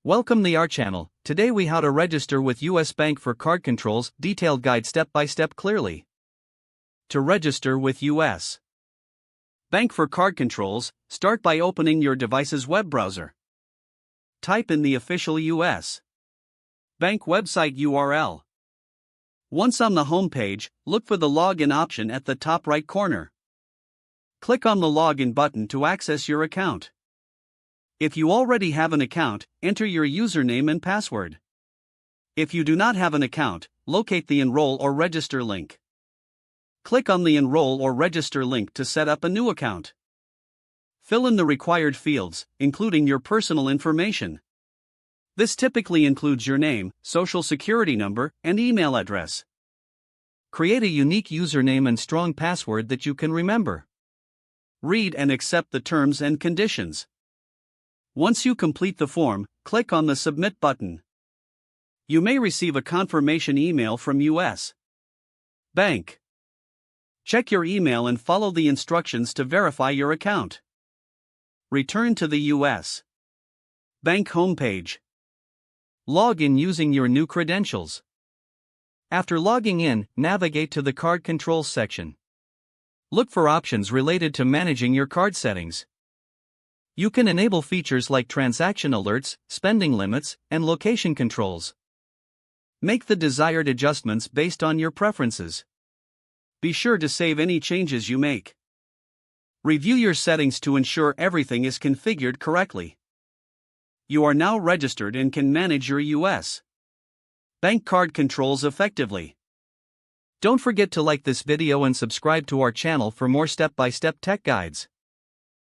Welcome to our channel. Today we how to register with US Bank for card controls, detailed guide step by step clearly. To register with US Bank for card controls, start by opening your device's web browser. Type in the official US Bank website URL. Once on the home page, look for the login option at the top right corner. Click on the login button to access your account. If you already have an account, enter your username and password. If you do not have an account, locate the Enroll or Register link. Click on the Enroll or Register link to set up a new account. Fill in the required fields, including your personal information. This typically includes your name, social security number, and email address. Create a unique username and strong password that you can remember. Read and accept the terms and conditions. Once you complete the form, click on the Submit button. You may receive a confirmation email from US Bank. Check your email and follow the instructions to verify your account. Return to the US Bank homepage. Log in using your new credentials. After logging in, navigate to the Card Controls section. Look for options related to managing your card settings. You can enable features like transaction alerts, spending limits, and location controls. Make the desired adjustments based on your preferences. Be sure to save any changes you make. Review your settings to ensure everything is configured correctly. You are now registered and can manage your US Bank card controls effectively. Don't forget to like this video and subscribe to our channel for more step-by-step tech guides.